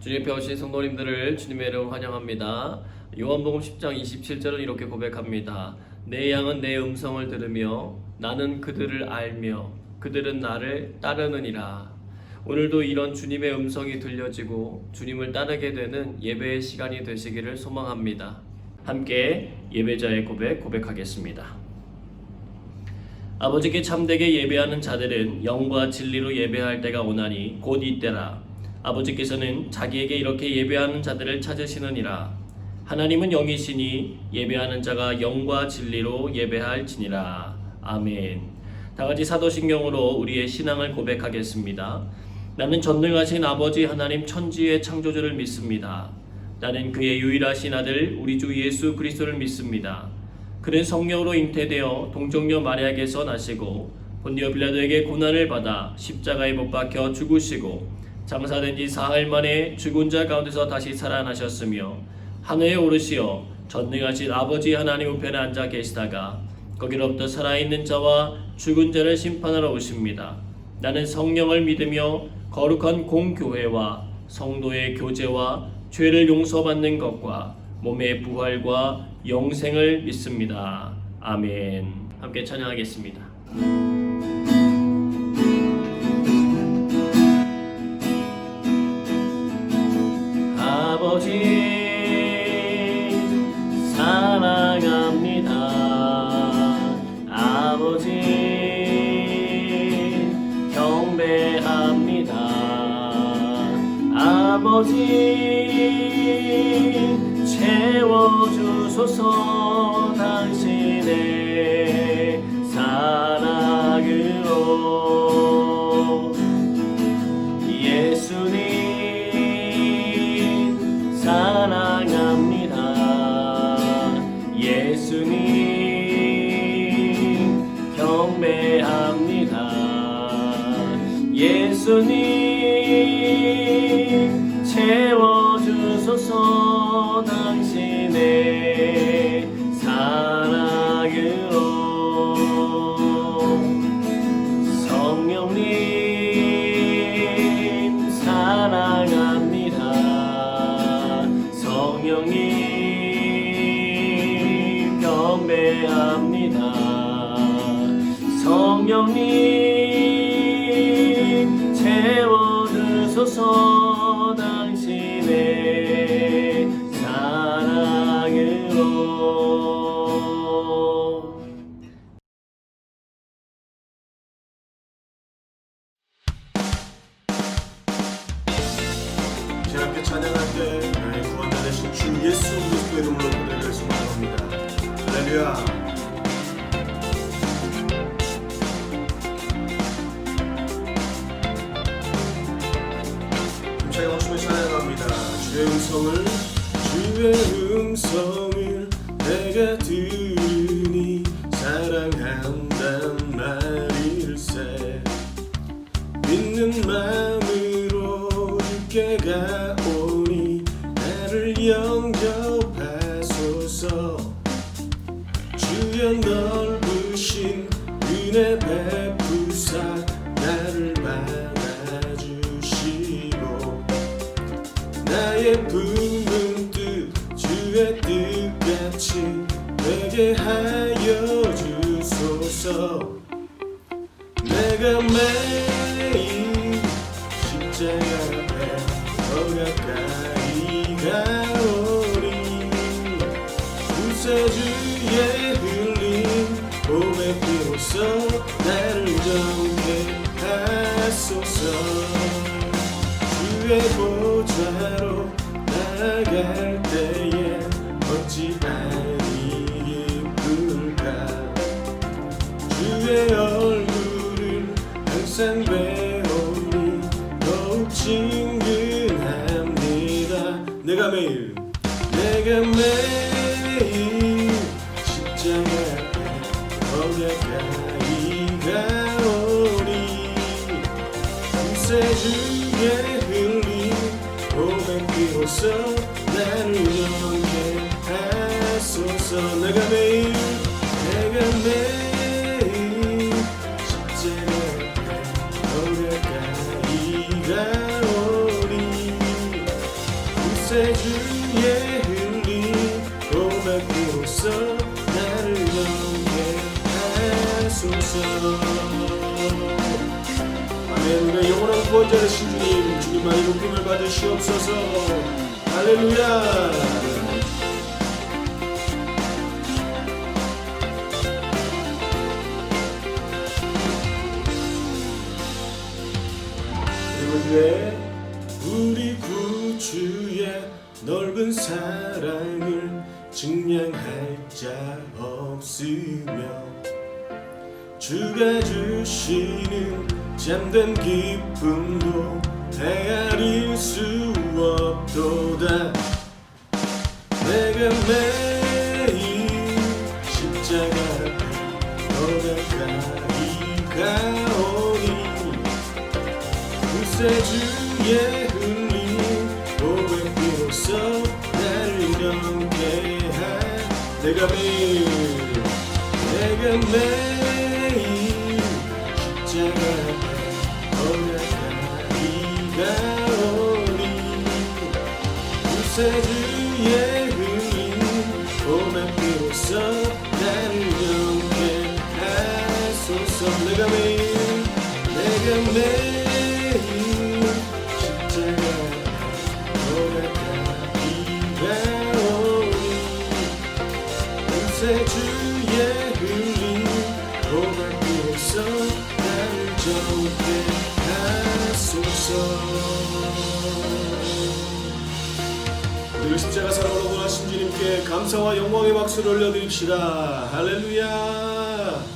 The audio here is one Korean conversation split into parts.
주님 앞에 오신 성도님들을 주님의 이름으로 환영합니다. 요한복음 10장 27절은 이렇게 고백합니다. 내 양은 내 음성을 들으며 나는 그들을 알며 그들은 나를 따르느니라. 오늘도 이런 주님의 음성이 들려지고 주님을 따르게 되는 예배의 시간이 되시기를 소망합니다. 함께 예배자의 고백하겠습니다. 아버지께 참되게 예배하는 자들은 영과 진리로 예배할 때가 오나니 곧 이때라. 아버지께서는 자기에게 이렇게 예배하는 자들을 찾으시느니라. 하나님은 영이시니 예배하는 자가 영과 진리로 예배할지니라. 아멘. 다같이 사도신경으로 우리의 신앙을 고백하겠습니다. 나는 전능하신 아버지 하나님 천지의 창조주를 믿습니다. 나는 그의 유일하신 아들 우리 주 예수 그리스도를 믿습니다. 그는 성령으로 잉태되어 동정녀 마리아에게서 나시고 본디오 빌라도에게 고난을 받아 십자가에 못 박혀 죽으시고 장사된 지 사흘 만에 죽은 자 가운데서 다시 살아나셨으며 하늘에 오르시어 전능하신 아버지 하나님 우편에 앉아 계시다가 거기로부터 살아있는 자와 죽은 자를 심판하러 오십니다. 나는 성령을 믿으며 거룩한 공교회와 성도의 교제와 죄를 용서받는 것과 몸의 부활과 영생을 믿습니다. 아멘. 함께 찬양하겠습니다. 아버지 사랑합니다. 아버지 경배합니다. 아버지 채워주소서 당신의 사랑으로. 예수님 사랑합니다. 예수님 경배합니다. 예수님 채워주소서 당신의 사랑으로. 성령님 사랑합니다. 성령님 경배합니다. 성령님 채워주소서 당신의 사랑으로. 제 앞에 찬양할 때 나의 구원자 되신 주 예수 그리스도의 이름으로 노래를 소망합니다. 할렐루야. 힘차게 멈추며 찬양합니다. 주의 음성을 내가 들으니 사랑한단 말일세. 믿는 마음으로 주께 가오니 나를 영접하소서. 주여 넓으신 은혜 베푸사 나를 받아주시고 나의 품은 뜻 주의 뜻같이 되게 하여 주소서. 내가 매일 십자가 앞에 더 가까이 가오니 구세주의 흘린 고백 비로소 나를 정케 하소서. 주의 보좌로 나아갈 때에 어찌하니 기쁠까. 주의 얼굴을 항상 배우니 더욱 친근합니다. 내가 매일 십자가 앞에 더 가까이 가오니 구세주의 흘린 고백 비로소 나를 영케 하소서. 내가 매일 십자가 앞에 더 가까이 가오니 구세주의 흘린 고백으로써 나를 영게 하소서. 아멘. 우리의 영원한 구원자 되신 주님, 주님만이 높임을 받으시옵소서. 할렐루야. 우리 구주의 넓은 사랑을 증량할 자 없으며 주가 주시는 잠든 기쁨도 헤아릴 수 없도다. 내가 매일 십자가 앞에 떠나가리 가오니 구세주의 흘린 고백으로써 나를 영게 할 내가 매일 십자가 떠나가리 가오니 구세주의 흘린 고백으로써 나를 영게 하소서. 내가 매일 구세주의 흘린 고백으로써 나를 정케 하소서. 우리 십자가 사랑으로 원하신 주님께 감사와 영광의 박수를 올려드립시다. 할렐루야.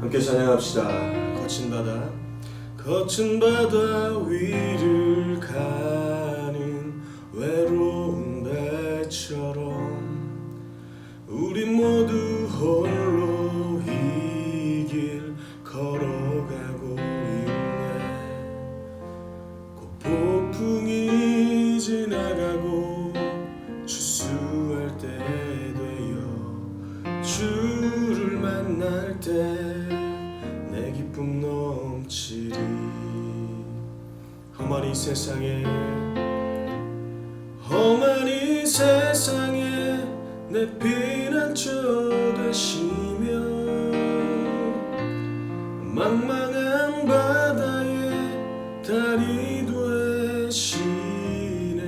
함께 찬양합시다. 거친 바다 위를 가는 외로운 배처럼 우리 모두 홀로 이 길 걸어가고 있네. 곧 폭풍이 지나가고 추수할 때 되어 주를 만날 때 내 기쁨 넘치리. 험한 이 세상에 내 피난처 되시며 망망한 바다에 달이 되시네.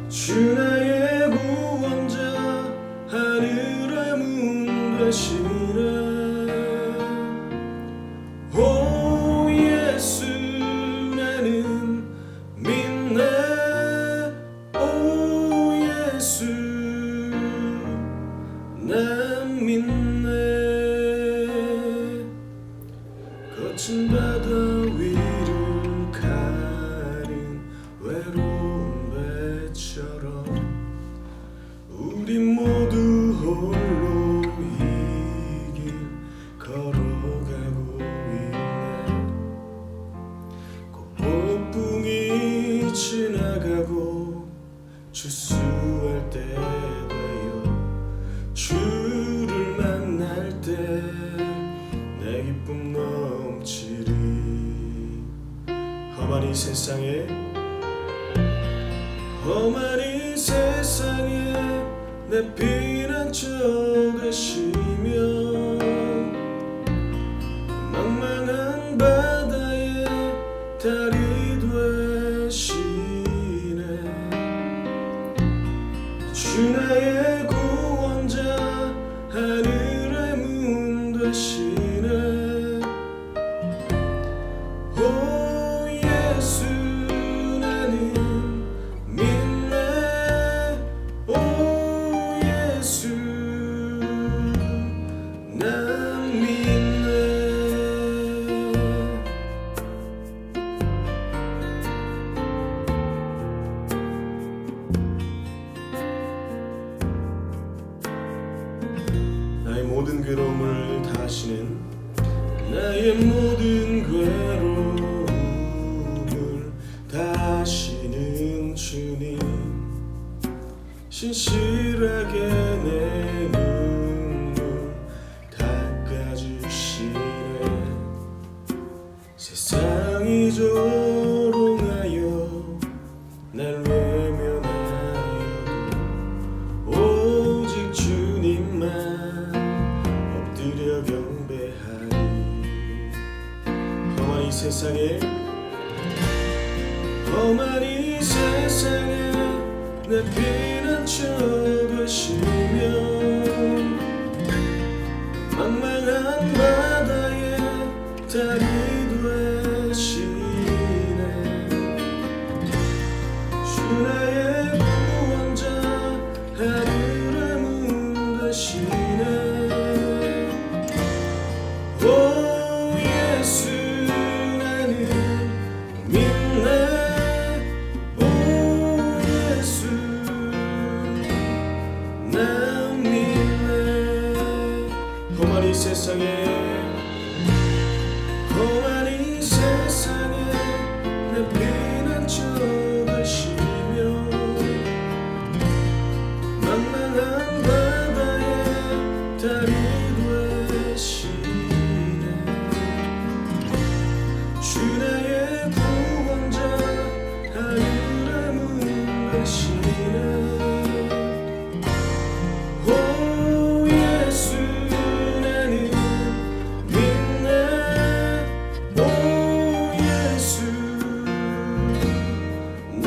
주 나의 구원자 하늘의 문 되시네. 오 예수 나는 믿네. 오 예수 난 믿네. 거친 바다 위를 가는 외로운 배처럼 우리 모두 홀로 이 길 걸어가고 있네. 곧 폭풍이 지나가고 추수할 때 되어 주를 만날 때 내 기쁨 넘치리. 험한 이 세상에 내 피난처 되시며 망망한 바다에 달이 되시네. 주 나의 구원자 하늘의 문 되시네. 오 예수 나는 믿네. 오 예수 난 믿네. 세상이 조롱하여 날 외면하여도 오직 주님만 엎드려 경배하리. 험한 이 세상에 험한 이 세상에 내 피난처 되시며 망망한 바다에 달이 되시네. 주 나의 구원자 하늘의 문 되시네. 오 예수 나는 믿네. 오 예수 난 믿네. 험한 이 세상에 험한 이 세상에 내 피난처 되시며 망망한 바다에 달이 되시네. 주 나의 구원자 하늘의 문 되시네. 오 예수 나는 믿네. 오 예수 난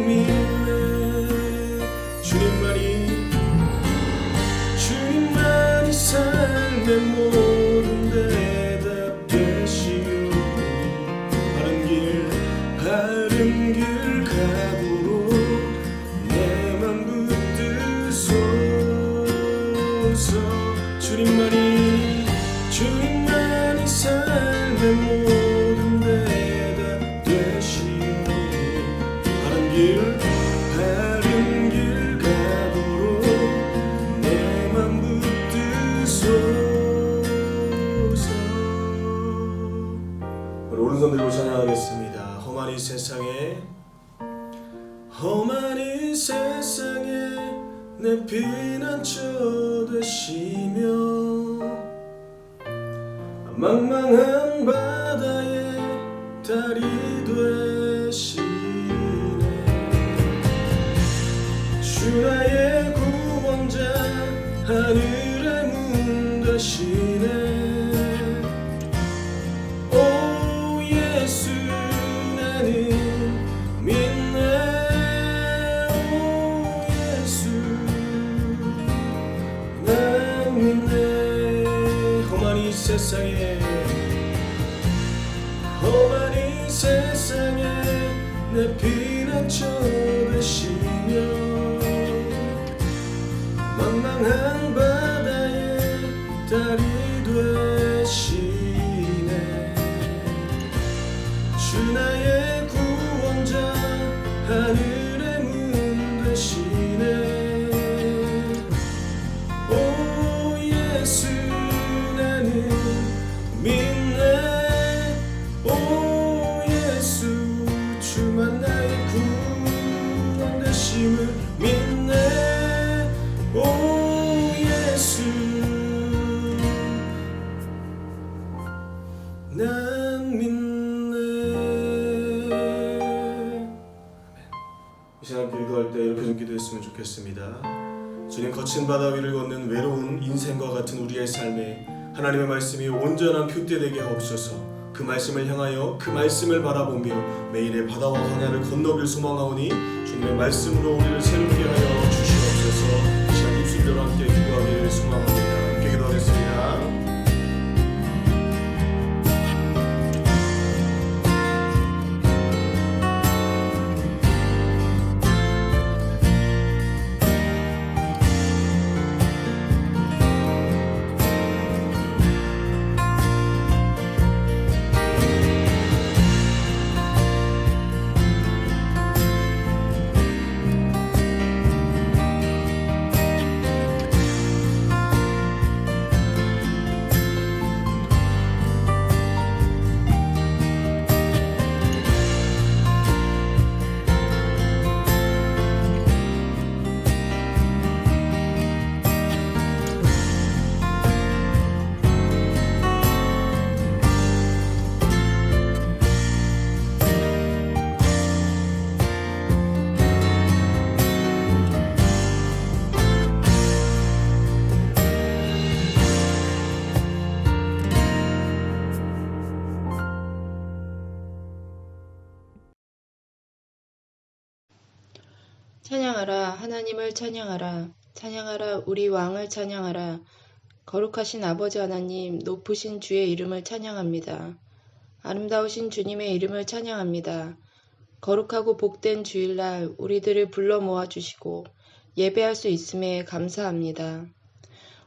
믿네. 주님만이 삶의 모든 대답 되시오니 바른 길 가도록 내 맘 붙드소서. 주님만이 삶의 모든 대답 되시오니 바른 길 가도록 내 맘 붙드소서. 우리 오른손 들고 찬양하겠습니다. 험한 이 세상에 내 피난처 되시며 망망한 바다에 달이 되시네. 주 나의 구원자 하늘의 문 되시네. 오 예수 나는 믿네. 오 예수 난 믿네. 험한 이 세상에 내 피난처 되시며 망망한 바다에 달이 되시네. 주 나의 구원자 하늘의 문 되시네. 오 예수 나는 믿네. 오 예수 주만 나의 구원 되심을 믿네. 오 예수 난 믿네. 이 시간 기도할 때 이렇게 좀 기도했으면 좋겠습니다. 주님, 거친 바다 위를 걷는 외로운 인생과 같은 우리의 삶에 하나님의 말씀이 온전한 표대되게 하옵소서. 그 말씀을 향하여 그 말씀을 바라보며 매일의 바다와 광야를 건너길 소망하오니 주님의 말씀으로 우리를 새롭게 하여 주시옵소서. 이 시간 입술로 함께 기도하기를 소망합니다. 함께 기도하겠습니다. 찬양하라 하나님을 찬양하라. 찬양하라 우리 왕을 찬양하라. 거룩하신 아버지 하나님, 높으신 주의 이름을 찬양합니다. 아름다우신 주님의 이름을 찬양합니다. 거룩하고 복된 주일날 우리들을 불러 모아주시고 예배할 수 있음에 감사합니다.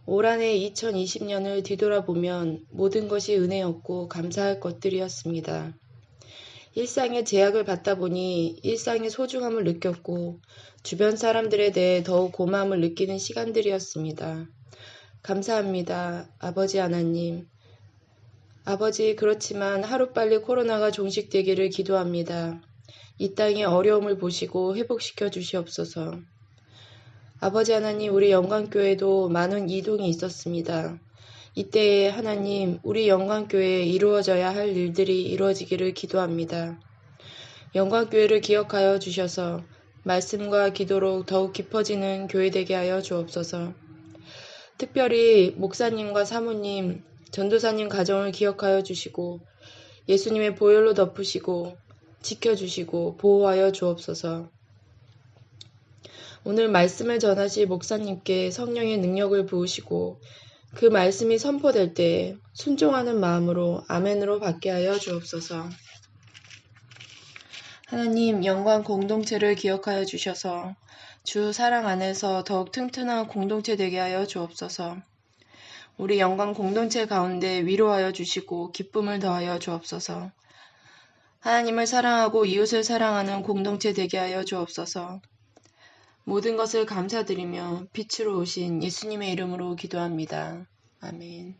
올 한해 2020년을 뒤돌아보면 모든 것이 은혜였고 감사할 것들이었습니다. 일상의 제약을 받다 보니 일상의 소중함을 느꼈고 주변 사람들에 대해 더욱 고마움을 느끼는 시간들이었습니다. 감사합니다. 아버지 하나님. 아버지, 그렇지만 하루빨리 코로나가 종식되기를 기도합니다. 이 땅의 어려움을 보시고 회복시켜 주시옵소서. 아버지 하나님, 우리 영광교회도 많은 이동이 있었습니다. 이때에 하나님, 우리 영광교회에 이루어져야 할 일들이 이루어지기를 기도합니다. 영광교회를 기억하여 주셔서 말씀과 기도로 더욱 깊어지는 교회 되게 하여 주옵소서. 특별히 목사님과 사모님, 전도사님 가정을 기억하여 주시고 예수님의 보혈로 덮으시고 지켜주시고 보호하여 주옵소서. 오늘 말씀을 전하실 목사님께 성령의 능력을 부으시고 그 말씀이 선포될 때 순종하는 마음으로 아멘으로 받게 하여 주옵소서. 하나님, 영광 공동체를 기억하여 주셔서 주 사랑 안에서 더욱 튼튼한 공동체 되게 하여 주옵소서. 우리 영광 공동체 가운데 위로하여 주시고 기쁨을 더하여 주옵소서. 하나님을 사랑하고 이웃을 사랑하는 공동체 되게 하여 주옵소서. 모든 것을 감사드리며 빛으로 오신 예수님의 이름으로 기도합니다. 아멘.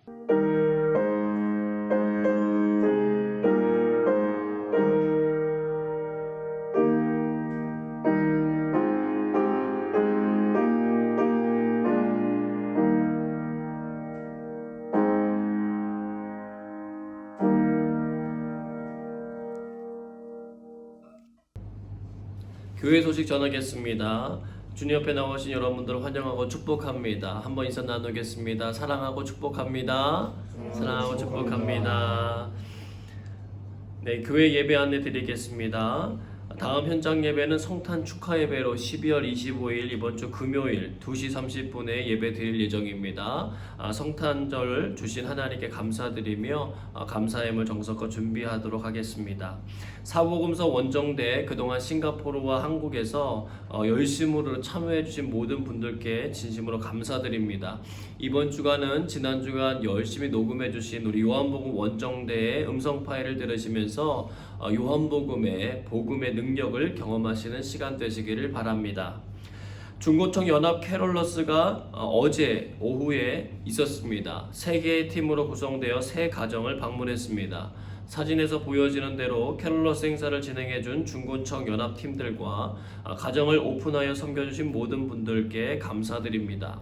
교회 소식 전하겠습니다. 주님 옆에 나오신 여러분들을 환영하고 축복합니다. 한번 인사 나누겠습니다. 사랑하고 축복합니다. 사랑하고 축복합니다. 네, 교회 예배 안내 드리겠습니다. 다음 현장 예배는 성탄 축하 예배로 12월 25일 이번 주 금요일 2시 30분에 예배 드릴 예정입니다. 성탄절 주신 하나님께 감사드리며 감사함을 정성껏 준비하도록 하겠습니다. 사복음서 원정대 그동안 싱가포르와 한국에서 열심으로 참여해 주신 모든 분들께 진심으로 감사드립니다. 이번 주간은 지난 주간 열심히 녹음해 주신 우리 요한복음 원정대의 음성 파일을 들으시면서 요한복음의 복음의 능력을 경험하시는 시간 되시기를 바랍니다. 중고청 연합 캐롤러스가 어제 오후에 있었습니다. 3개의 팀으로 구성되어 3가정을 방문했습니다. 사진에서 보여지는 대로 캐롤러스 행사를 진행해준 중고청 연합 팀들과 가정을 오픈하여 섬겨주신 모든 분들께 감사드립니다.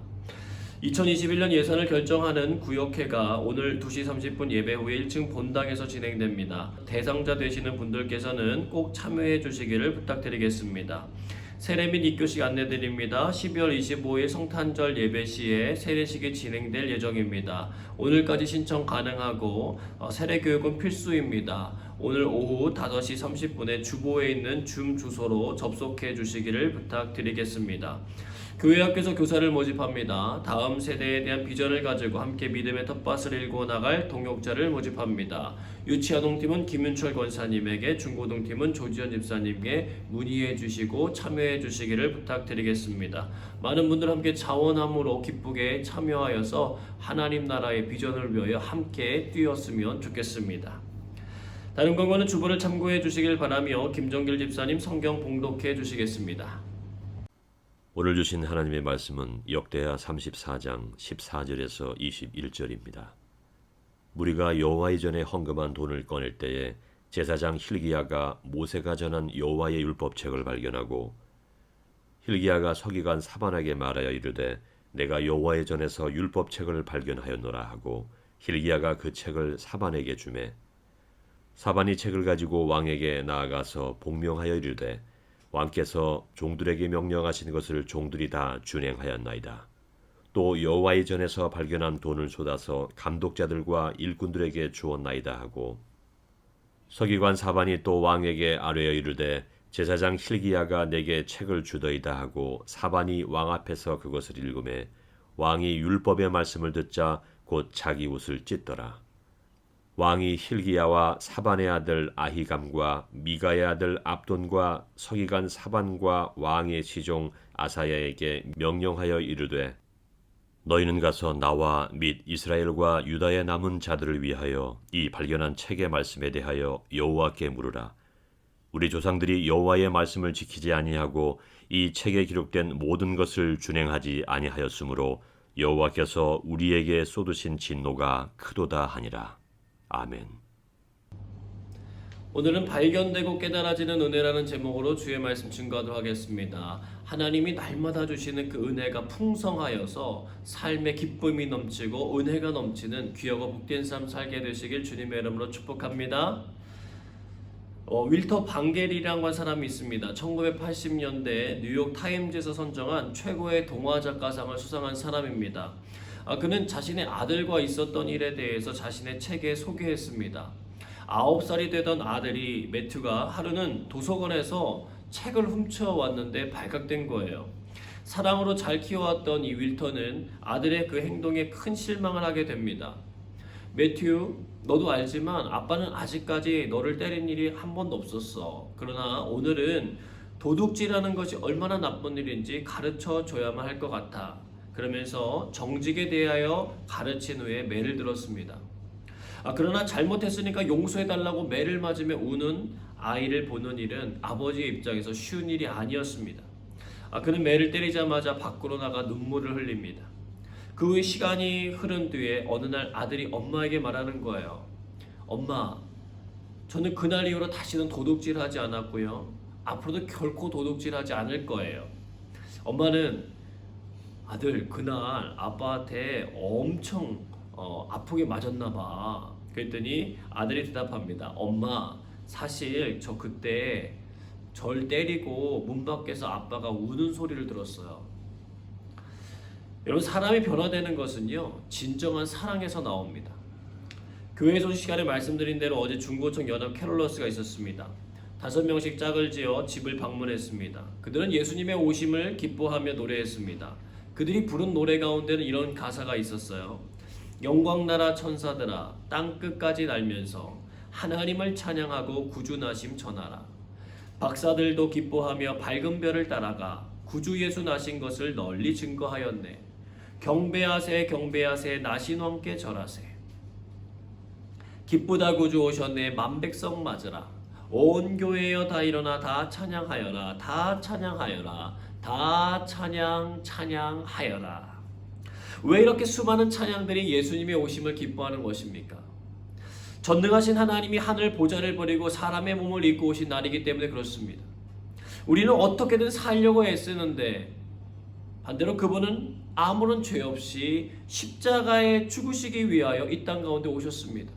2021년 예산을 결정하는 구역회가 오늘 2시 30분 예배 후에 1층 본당에서 진행됩니다. 대상자 되시는 분들께서는 꼭 참여해 주시기를 부탁드리겠습니다. 세례 및 입교식 안내드립니다. 12월 25일 성탄절 예배 시에 세례식이 진행될 예정입니다. 오늘까지 신청 가능하고 세례 교육은 필수입니다. 오늘 오후 5시 30분에 주보에 있는 줌 주소로 접속해 주시기를 부탁드리겠습니다. 교회 학교에서 교사를 모집합니다. 다음 세대에 대한 비전을 가지고 함께 믿음의 텃밭을 일구어 나갈 동역자를 모집합니다. 유치아동팀은 김윤철 권사님에게, 중고등팀은 조지현 집사님께 문의해 주시고 참여해 주시기를 부탁드리겠습니다. 많은 분들 함께 자원함으로 기쁘게 참여하여서 하나님 나라의 비전을 위하여 함께 뛰었으면 좋겠습니다. 다른 권고는 주보를 참고해 주시길 바라며 김정길 집사님 성경 봉독해 주시겠습니다. 오늘 주신 하나님의 말씀은 역대하 34장 14절에서 21절입니다. 무리가 여호와의 전에 헌금한 돈을 꺼낼 때에 제사장 hil기야가 모세가 전한 여호와의 율법책을 발견하고 hil기야가 서기관 사반에게 말하여 이르되 내가 여호와의 전에서 율법책을 발견하였노라 하고 hil기야가 그 책을 사반에게 주매 사반이 책을 가지고 왕에게 나아가서 복명하여 이르되 왕께서 종들에게 명령하신 것을 종들이 다 준행하였나이다. 또 여호와의 전에서 발견한 돈을 쏟아서 감독자들과 일꾼들에게 주었나이다 하고 서기관 사반이 또 왕에게 아뢰어 이르되 제사장 hil기야가 내게 책을 주더이다 하고 사반이 왕 앞에서 그것을 읽음에 왕이 율법의 말씀을 듣자 곧 자기 옷을 찢더라. 왕이 hil기야와 사반의 아들 아히감과 미가의 아들 압돈과 서기관 사반과 왕의 시종 아사야에게 명령하여 이르되 너희는 가서 나와 및 이스라엘과 유다의 남은 자들을 위하여 이 발견한 책의 말씀에 대하여 여호와께 물으라. 우리 조상들이 여호와의 말씀을 지키지 아니하고 이 책에 기록된 모든 것을 준행하지 아니하였으므로 여호와께서 우리에게 쏟으신 진노가 크도다 하니라. 아멘. 오늘은 발견되고 깨달아지는 은혜라는 제목으로 주의 말씀 증거하도록 하겠습니다. 하나님이 날마다 주시는 그 은혜가 풍성하여서 삶의 기쁨이 넘치고 은혜가 넘치는 귀하고 복된 삶 살게 되시길 주님의 이름으로 축복합니다. 윌터 방겔이라는 사람이 있습니다. 1980년대 뉴욕 타임즈에서 선정한 최고의 동화 작가상을 수상한 사람입니다. 그는 자신의 아들과 있었던 일에 대해서 자신의 책에 소개했습니다. 9살이 되던 아들이 매튜가 하루는 도서관에서 책을 훔쳐왔는데 발각된 거예요. 사랑으로 잘 키워왔던 이 윌터는 아들의 그 행동에 큰 실망을 하게 됩니다. 매튜, 너도 알지만 아빠는 아직까지 너를 때린 일이 한 번도 없었어. 그러나 오늘은 도둑질하는 것이 얼마나 나쁜 일인지 가르쳐 줘야만 할 것 같아. 그러면서 정직에 대하여 가르친 후에 매를 들었습니다. 그러나 잘못했으니까 용서해달라고 매를 맞으며 우는 아이를 보는 일은 아버지의 입장에서 쉬운 일이 아니었습니다. 그는 매를 때리자마자 밖으로 나가 눈물을 흘립니다. 그 후에 시간이 흐른 뒤에 어느 날 아들이 엄마에게 말하는 거예요. 엄마, 저는 그날 이후로 다시는 도둑질하지 않았고요. 앞으로도 결코 도둑질하지 않을 거예요. 엄마는 아들, 그날 아빠한테 엄청 아프게 맞았나 봐. 그랬더니 아들이 대답합니다. 엄마, 사실 저 그때 절 때리고 문 밖에서 아빠가 우는 소리를 들었어요. 여러분, 사람이 변화되는 것은요, 진정한 사랑에서 나옵니다. 교회 소식 시간에 말씀드린 대로 어제 중고청 연합 캐롤러스가 있었습니다. 5명씩 짝을 지어 집을 방문했습니다. 그들은 예수님의 오심을 기뻐하며 노래했습니다. 그들이 부른 노래 가운데는 이런 가사가 있었어요. 영광나라 천사들아 땅끝까지 날면서 하나님을 찬양하고 구주나심 전하라. 박사들도 기뻐하며 밝은 별을 따라가 구주 예수 나신 것을 널리 증거하였네. 경배하세 경배하세 나신 왕께 절하세. 기쁘다 구주 오셨네 만백성 맞으라. 온 교회여 다 일어나 다 찬양하여라. 다 찬양하여라. 다 찬양하여라. 왜 이렇게 수많은 찬양들이 예수님의 오심을 기뻐하는 것입니까? 전능하신 하나님이 하늘 보좌를 버리고 사람의 몸을 입고 오신 날이기 때문에 그렇습니다. 우리는 어떻게든 살려고 애쓰는데 반대로 그분은 아무런 죄 없이 십자가에 죽으시기 위하여 이 땅 가운데 오셨습니다.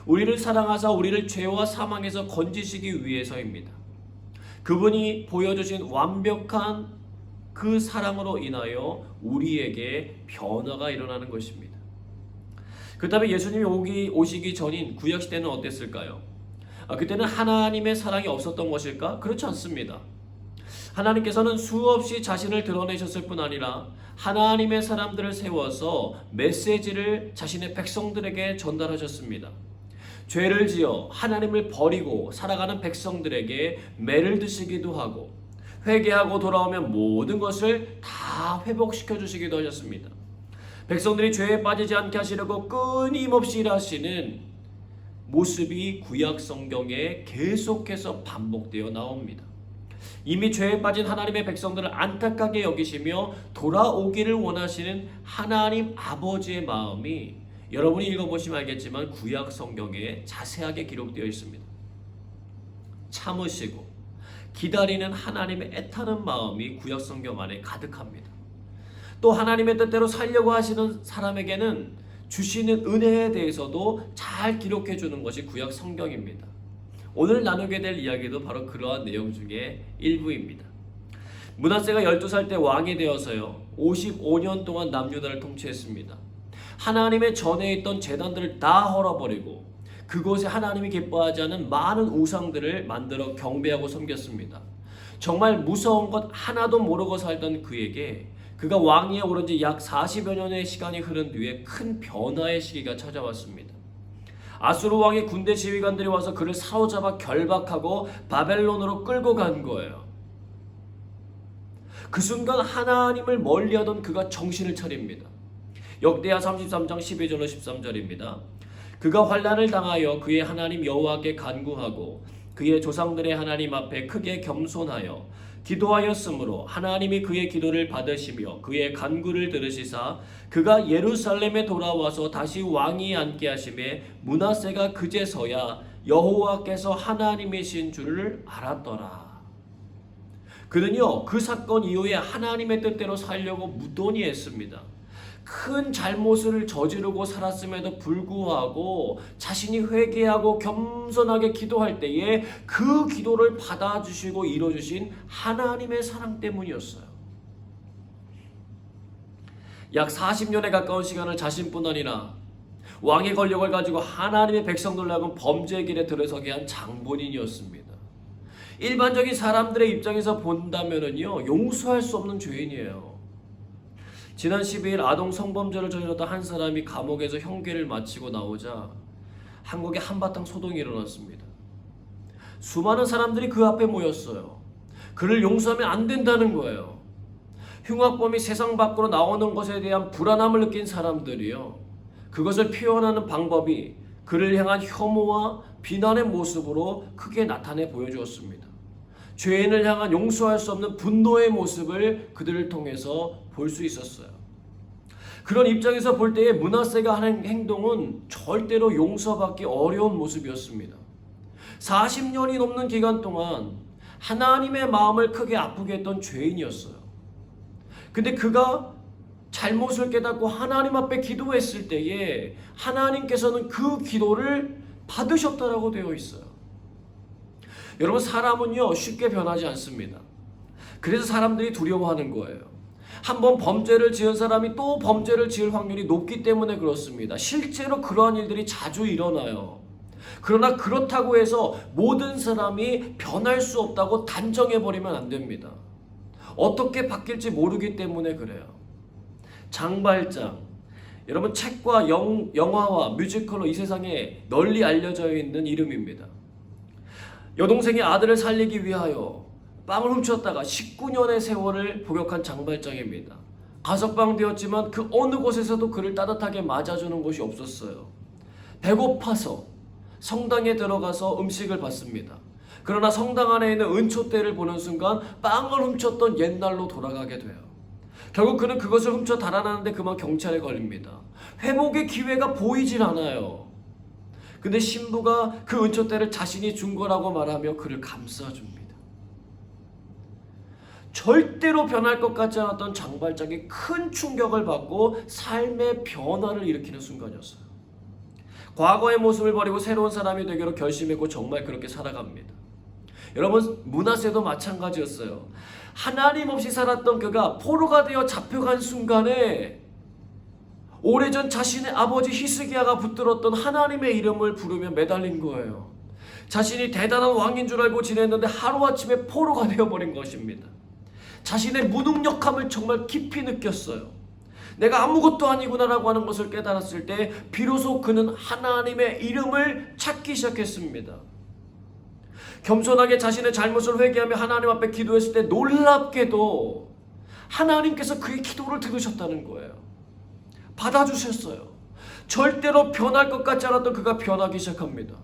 우리를 사랑하사 우리를 죄와 사망에서 건지시기 위해서입니다. 그분이 보여주신 완벽한 그 사랑으로 인하여 우리에게 변화가 일어나는 것입니다. 그렇다면 예수님이 오시기 전인 구약시대는 어땠을까요? 그때는 하나님의 사랑이 없었던 것일까? 그렇지 않습니다. 하나님께서는 수없이 자신을 드러내셨을 뿐 아니라 하나님의 사람들을 세워서 메시지를 자신의 백성들에게 전달하셨습니다. 죄를 지어 하나님을 버리고 살아가는 백성들에게 매를 드시기도 하고 회개하고 돌아오면 모든 것을 다 회복시켜 주시기도 하셨습니다. 백성들이 죄에 빠지지 않게 하시려고 끊임없이 일하시는 모습이 구약 성경에 계속해서 반복되어 나옵니다. 이미 죄에 빠진 하나님의 백성들을 안타깝게 여기시며 돌아오기를 원하시는 하나님 아버지의 마음이 여러분이 읽어보시면 알겠지만 구약 성경에 자세하게 기록되어 있습니다. 참으시고 기다리는 하나님의 애타는 마음이 구약 성경 안에 가득합니다. 또 하나님의 뜻대로 살려고 하시는 사람에게는 주시는 은혜에 대해서도 잘 기록해 주는 것이 구약 성경입니다. 오늘 나누게 될 이야기도 바로 그러한 내용 중에 일부입니다. 므낫세가 12살 때 왕이 되어서요 55년 동안 남유다를 통치했습니다. 하나님의 전에 있던 제단들을 다 헐어버리고 그곳에 하나님이 기뻐하지 않은 많은 우상들을 만들어 경배하고 섬겼습니다. 정말 무서운 것 하나도 모르고 살던 그에게 그가 왕위에 오른 지 약 40여 년의 시간이 흐른 뒤에 큰 변화의 시기가 찾아왔습니다. 아수르 왕의 군대 지휘관들이 와서 그를 사로잡아 결박하고 바벨론으로 끌고 간 거예요. 그 순간 하나님을 멀리하던 그가 정신을 차립니다. 역대하 33장 12절로 13절입니다. 그가 환난을 당하여 그의 하나님 여호와께 간구하고 그의 조상들의 하나님 앞에 크게 겸손하여 기도하였으므로 하나님이 그의 기도를 받으시며 그의 간구를 들으시사 그가 예루살렘에 돌아와서 다시 왕위에 앉게 하심에 므낫세가 그제서야 여호와께서 하나님이신 줄을 알았더라. 그는요 그 사건 이후에 하나님의 뜻대로 살려고 무던히 했습니다. 큰 잘못을 저지르고 살았음에도 불구하고 자신이 회개하고 겸손하게 기도할 때에 그 기도를 받아주시고 이뤄주신 하나님의 사랑 때문이었어요. 약 40년에 가까운 시간을 자신뿐 아니라 왕의 권력을 가지고 하나님의 백성들을 하여금 범죄의 길에 들어서게 한 장본인이었습니다. 일반적인 사람들의 입장에서 본다면은요 용서할 수 없는 죄인이에요. 지난 12일 아동 성범죄를 저질렀던 한 사람이 감옥에서 형기를 마치고 나오자 한국에 한바탕 소동이 일어났습니다. 수많은 사람들이 그 앞에 모였어요. 그를 용서하면 안 된다는 거예요. 흉악범이 세상 밖으로 나오는 것에 대한 불안함을 느낀 사람들이요. 그것을 표현하는 방법이 그를 향한 혐오와 비난의 모습으로 크게 나타내 보여주었습니다. 죄인을 향한 용서할 수 없는 분노의 모습을 그들을 통해서 볼 수 있었어요. 그런 입장에서 볼 때에 므낫세가 하는 행동은 절대로 용서받기 어려운 모습이었습니다. 40년이 넘는 기간 동안 하나님의 마음을 크게 아프게 했던 죄인이었어요. 근데 그가 잘못을 깨닫고 하나님 앞에 기도했을 때에 하나님께서는 그 기도를 받으셨다라고 되어 있어요. 여러분 사람은요 쉽게 변하지 않습니다. 그래서 사람들이 두려워하는 거예요. 한번 범죄를 지은 사람이 또 범죄를 지을 확률이 높기 때문에 그렇습니다. 실제로 그러한 일들이 자주 일어나요. 그러나 그렇다고 해서 모든 사람이 변할 수 없다고 단정해버리면 안 됩니다. 어떻게 바뀔지 모르기 때문에 그래요. 장발장, 여러분 책과 영화와 뮤지컬로 이 세상에 널리 알려져 있는 이름입니다. 여동생의 아들을 살리기 위하여 빵을 훔쳤다가 19년의 세월을 복역한 장발장입니다. 가석방되었지만 그 어느 곳에서도 그를 따뜻하게 맞아주는 곳이 없었어요. 배고파서 성당에 들어가서 음식을 받습니다. 그러나 성당 안에 있는 은초대를 보는 순간 빵을 훔쳤던 옛날로 돌아가게 돼요. 결국 그는 그것을 훔쳐 달아나는데 그만 경찰에 걸립니다. 회복의 기회가 보이질 않아요. 근데 신부가 그 은초대를 자신이 준 거라고 말하며 그를 감싸줍니다. 절대로 변할 것 같지 않았던 장발장이 큰 충격을 받고 삶의 변화를 일으키는 순간이었어요. 과거의 모습을 버리고 새로운 사람이 되기로 결심했고 정말 그렇게 살아갑니다. 여러분 므낫세도 마찬가지였어요. 하나님 없이 살았던 그가 포로가 되어 잡혀간 순간에 오래전 자신의 아버지 히스기야가 붙들었던 하나님의 이름을 부르며 매달린 거예요. 자신이 대단한 왕인 줄 알고 지냈는데 하루아침에 포로가 되어버린 것입니다. 자신의 무능력함을 정말 깊이 느꼈어요. 내가 아무것도 아니구나라고 하는 것을 깨달았을 때 비로소 그는 하나님의 이름을 찾기 시작했습니다. 겸손하게 자신의 잘못을 회개하며 하나님 앞에 기도했을 때 놀랍게도 하나님께서 그의 기도를 들으셨다는 거예요. 받아주셨어요. 절대로 변할 것 같지 않았던 그가 변하기 시작합니다.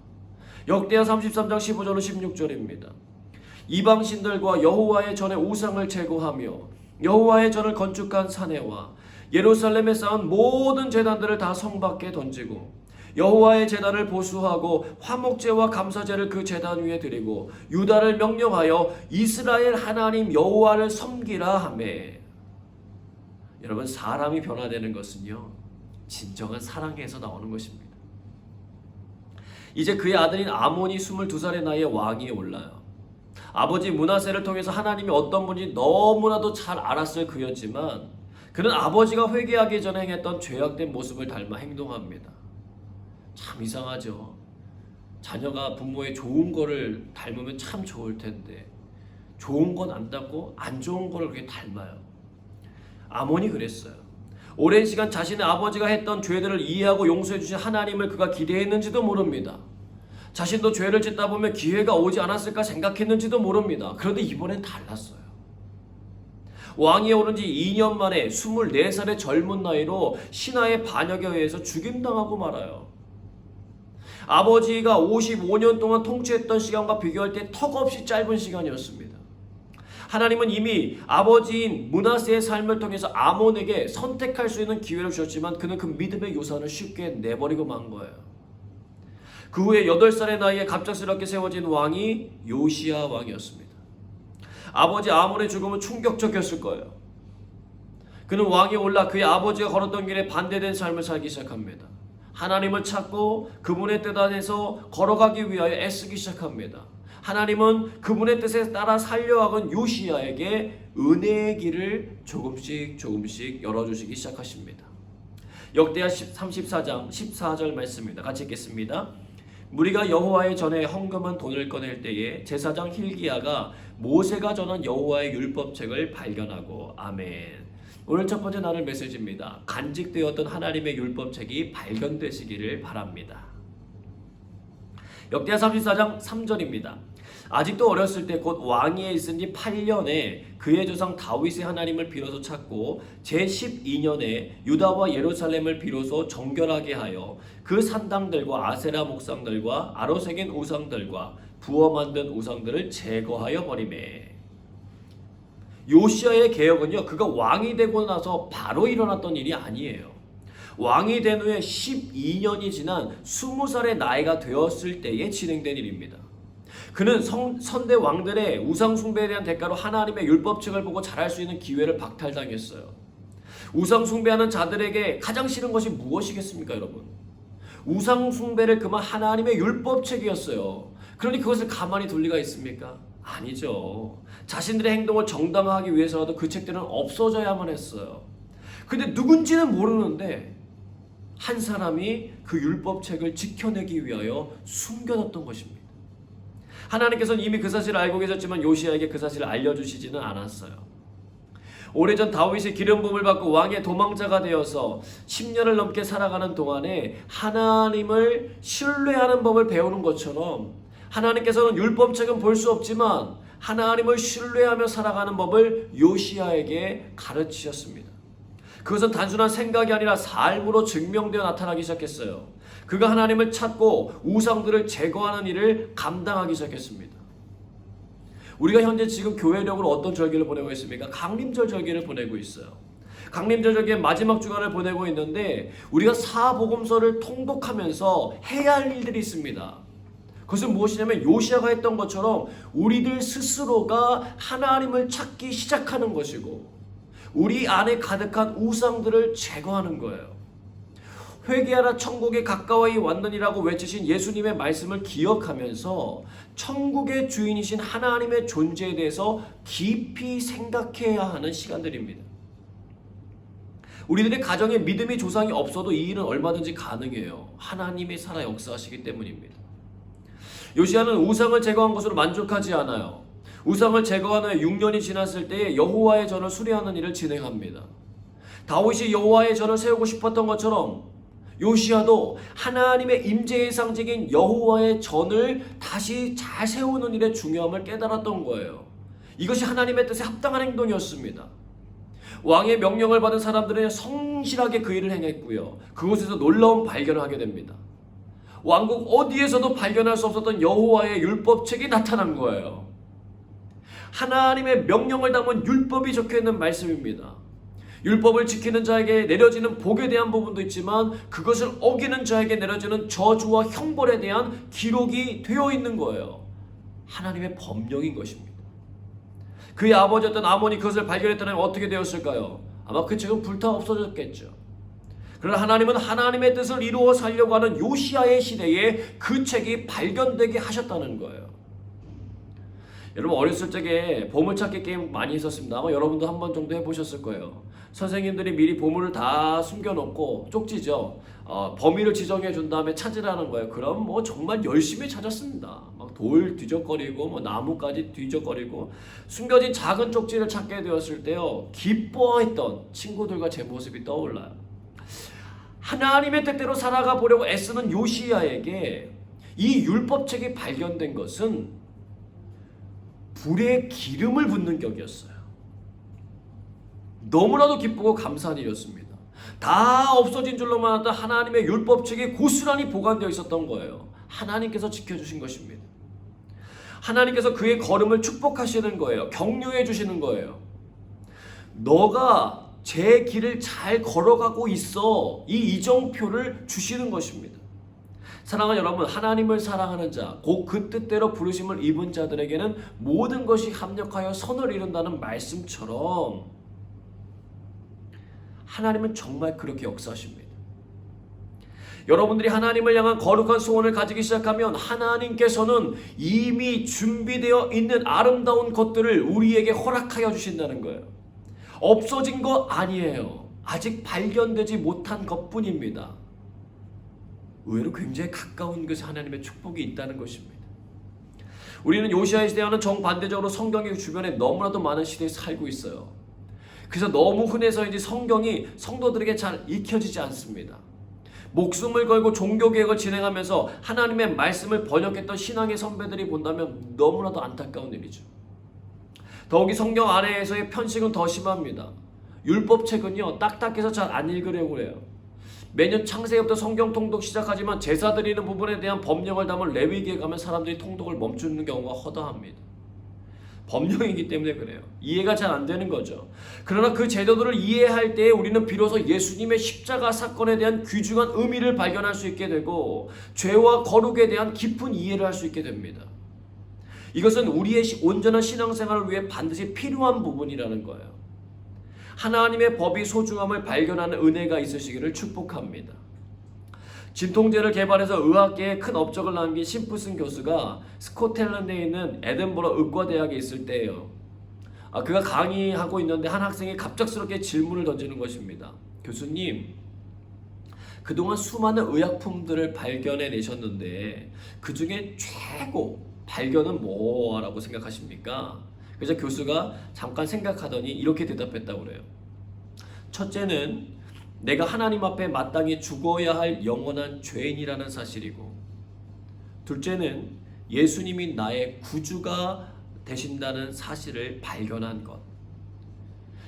역대하 33장 15절로 16절입니다. 이방신들과 여호와의 전에 우상을 제거하며 여호와의 전을 건축한 사내와 예루살렘에 쌓은 모든 제단들을 다 성 밖에 던지고 여호와의 제단을 보수하고 화목제와 감사제를 그 제단 위에 드리고 유다를 명령하여 이스라엘 하나님 여호와를 섬기라 하매. 여러분 사람이 변화되는 것은요 진정한 사랑에서 나오는 것입니다. 이제 그의 아들인 아몬이 22살의 나이에 왕위에 올라요. 아버지 므낫세를 통해서 하나님이 어떤 분인지 너무나도 잘 알았을 그였지만 그는 아버지가 회개하기 전에 행했던 죄악된 모습을 닮아 행동합니다. 참 이상하죠. 자녀가 부모의 좋은 거를 닮으면 참 좋을 텐데 좋은 건 안 닮고 안 좋은 거를 그렇게 닮아요. 아몬이 그랬어요. 오랜 시간 자신의 아버지가 했던 죄들을 이해하고 용서해 주신 하나님을 그가 기대했는지도 모릅니다. 자신도 죄를 짓다 보면 기회가 오지 않았을까 생각했는지도 모릅니다. 그런데 이번엔 달랐어요. 왕위에 오른 지 2년 만에 24살의 젊은 나이로 신하의 반역에 의해서 죽임당하고 말아요. 아버지가 55년 동안 통치했던 시간과 비교할 때 턱없이 짧은 시간이었습니다. 하나님은 이미 아버지인 므낫세의 삶을 통해서 아몬에게 선택할 수 있는 기회를 주셨지만 그는 그 믿음의 유산을 쉽게 내버리고 만 거예요. 그 후에 8살의 나이에 갑작스럽게 세워진 왕이 요시야 왕이었습니다. 아버지 아몬의 죽음은 충격적이었을 거예요. 그는 왕위에 올라 그의 아버지가 걸었던 길에 반대된 삶을 살기 시작합니다. 하나님을 찾고 그분의 뜻 안에서 걸어가기 위하여 애쓰기 시작합니다. 하나님은 그분의 뜻에 따라 살려하건 요시야에게 은혜의 길을 조금씩 열어주시기 시작하십니다. 역대하 34장 14절 말씀입니다. 같이 읽겠습니다. 무리가 여호와의 전에 헌금한 돈을 꺼낼 때에 제사장 힐기야가 모세가 전한 여호와의 율법책을 발견하고 아멘. 오늘 첫 번째 나눌 메시지입니다. 간직되었던 하나님의 율법책이 발견되시기를 바랍니다. 역대하 34장 3절입니다. 아직도 어렸을 때 곧 왕위에 있은 지 8년에 그의 조상 다윗의 하나님을 비로소 찾고 제12년에 유다와 예루살렘을 비로소 정결하게 하여 그 산당들과 아세라 목상들과 아로새긴 우상들과 부어 만든 우상들을 제거하여 버리매. 요시야의 개혁은요, 그가 왕이 되고 나서 바로 일어났던 일이 아니에요. 왕이 된 후에 12년이 지난 20살의 나이가 되었을 때에 진행된 일입니다. 그는 선대 왕들의 우상 숭배에 대한 대가로 하나님의 율법책을 보고 자랄 수 있는 기회를 박탈당했어요. 우상 숭배하는 자들에게 가장 싫은 것이 무엇이겠습니까, 여러분? 우상 숭배를 금한 하나님의 율법책이었어요. 그러니 그것을 가만히 둘 리가 있습니까? 아니죠. 자신들의 행동을 정당화하기 위해서라도 그 책들은 없어져야만 했어요. 근데 누군지는 모르는데 한 사람이 그 율법책을 지켜내기 위하여 숨겨뒀던 것입니다. 하나님께서는 이미 그 사실을 알고 계셨지만 요시야에게 그 사실을 알려주시지는 않았어요. 오래전 다윗이 기름 부음을 받고 왕의 도망자가 되어서 10년을 넘게 살아가는 동안에 하나님을 신뢰하는 법을 배우는 것처럼 하나님께서는 율법책은 볼 수 없지만 하나님을 신뢰하며 살아가는 법을 요시야에게 가르치셨습니다. 그것은 단순한 생각이 아니라 삶으로 증명되어 나타나기 시작했어요. 그가 하나님을 찾고 우상들을 제거하는 일을 감당하기 시작했습니다. 우리가 현재 지금 교회력으로 어떤 절기를 보내고 있습니까? 강림절 절기를 보내고 있어요. 강림절 절기의 마지막 주간을 보내고 있는데 우리가 사복음서를 통독하면서 해야 할 일들이 있습니다. 그것은 무엇이냐면 요시야가 했던 것처럼 우리들 스스로가 하나님을 찾기 시작하는 것이고 우리 안에 가득한 우상들을 제거하는 거예요. 회개하라 천국에 가까이 왔느니라고 외치신 예수님의 말씀을 기억하면서 천국의 주인이신 하나님의 존재에 대해서 깊이 생각해야 하는 시간들입니다. 우리들의 가정에 믿음의 조상이 없어도 이 일은 얼마든지 가능해요. 하나님이 살아 역사하시기 때문입니다. 요시야는 우상을 제거한 것으로 만족하지 않아요. 우상을 제거한 후에 6년이 지났을 때에 여호와의 전을 수리하는 일을 진행합니다. 다윗이 여호와의 전을 세우고 싶었던 것처럼 요시야도 하나님의 임재의 상징인 여호와의 전을 다시 잘 세우는 일의 중요함을 깨달았던 거예요. 이것이 하나님의 뜻에 합당한 행동이었습니다. 왕의 명령을 받은 사람들은 성실하게 그 일을 행했고요. 그곳에서 놀라운 발견을 하게 됩니다. 왕국 어디에서도 발견할 수 없었던 여호와의 율법책이 나타난 거예요. 하나님의 명령을 담은 율법이 적혀있는 말씀입니다. 율법을 지키는 자에게 내려지는 복에 대한 부분도 있지만 그것을 어기는 자에게 내려지는 저주와 형벌에 대한 기록이 되어 있는 거예요. 하나님의 법령인 것입니다. 그의 아버지였던 아몬이 그것을 발견했다면 어떻게 되었을까요? 아마 그 책은 불타 없어졌겠죠. 그러나 하나님은 하나님의 뜻을 이루어 살려고 하는 요시야의 시대에 그 책이 발견되게 하셨다는 거예요. 여러분 어렸을 적에 보물찾기 게임 많이 했었습니다. 아마 여러분도 한 번 정도 해보셨을 거예요. 선생님들이 미리 보물을 다 숨겨놓고 쪽지죠. 범위를 지정해 준 다음에 찾으라는 거예요. 그럼 뭐 정말 열심히 찾았습니다. 막 돌 뒤적거리고 뭐 나무까지 뒤적거리고 숨겨진 작은 쪽지를 찾게 되었을 때요, 기뻐했던 친구들과 제 모습이 떠올라요. 하나님의 뜻대로 살아가 보려고 애쓰는 요시야에게 이 율법책이 발견된 것은 불에 기름을 붓는 격이었어요. 너무나도 기쁘고 감사한 일이었습니다. 다 없어진 줄로만 알았던 하나님의 율법책이 고스란히 보관되어 있었던 거예요. 하나님께서 지켜주신 것입니다. 하나님께서 그의 걸음을 축복하시는 거예요. 격려해 주시는 거예요. 너가 제 길을 잘 걸어가고 있어, 이 이정표를 주시는 것입니다. 사랑하는 여러분, 하나님을 사랑하는 자, 곧 그 뜻대로 부르심을 입은 자들에게는 모든 것이 합력하여 선을 이룬다는 말씀처럼 하나님은 정말 그렇게 역사하십니다. 여러분들이 하나님을 향한 거룩한 소원을 가지기 시작하면 하나님께서는 이미 준비되어 있는 아름다운 것들을 우리에게 허락하여 주신다는 거예요. 없어진 거 아니에요. 아직 발견되지 못한 것뿐입니다. 의외로 굉장히 가까운 것에 하나님의 축복이 있다는 것입니다. 우리는 요시야 시대와는 정반대적으로 성경의 주변에 너무나도 많은 시대에 살고 있어요. 그래서 너무 흔해서인지 성경이 성도들에게 잘 익혀지지 않습니다. 목숨을 걸고 종교개혁을 진행하면서 하나님의 말씀을 번역했던 신앙의 선배들이 본다면 너무나도 안타까운 일이죠. 더욱이 성경 아래에서의 편식은 더 심합니다. 율법책은요, 딱딱해서 잘 안 읽으려고 해요. 매년 창세기부터 성경 통독 시작하지만 제사 드리는 부분에 대한 법령을 담은 레위기에 가면 사람들이 통독을 멈추는 경우가 허다합니다. 법령이기 때문에 그래요. 이해가 잘 안 되는 거죠. 그러나 그 제도들을 이해할 때 우리는 비로소 예수님의 십자가 사건에 대한 귀중한 의미를 발견할 수 있게 되고 죄와 거룩에 대한 깊은 이해를 할 수 있게 됩니다. 이것은 우리의 온전한 신앙생활을 위해 반드시 필요한 부분이라는 거예요. 하나님의 법이 소중함을 발견하는 은혜가 있으시기를 축복합니다. 진통제를 개발해서 의학계에 큰 업적을 남긴 심프슨 교수가 스코틀랜드에 있는 에든버러 의과대학에 있을 때예요. 그가 강의하고 있는데 한 학생이 갑작스럽게 질문을 던지는 것입니다. 교수님, 그동안 수많은 의약품들을 발견해 내셨는데 그 중에 최고 발견은 뭐라고 생각하십니까? 그래서 교수가 잠깐 생각하더니 이렇게 대답했다고 그래요. 첫째는 내가 하나님 앞에 마땅히 죽어야 할 영원한 죄인이라는 사실이고, 둘째는 예수님이 나의 구주가 되신다는 사실을 발견한 것.